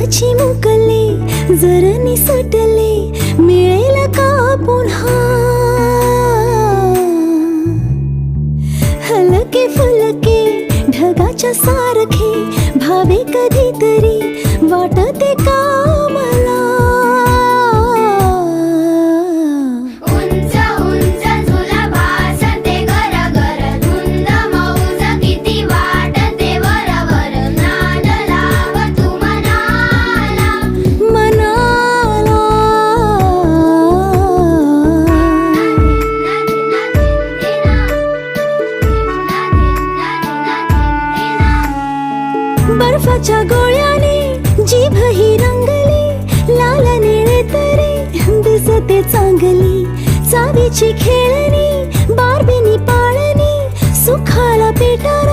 दुधाची मुकले जर निसटले मिळेल का पुन्हा हलके फुलके ढगाच्या सारखे भावे कधीतरी वाटते का मला उंच उंच झुला भासते घर घर धुंद मौज किती वाटते वरवर नाद लाव तू मनाला बर्फाच्या गोळ्याने जीभ ही रंगली लाल निळे तरी दिसते चांगली चावीची खेळणी बारबीनी पाळणी सुखाला पेटारा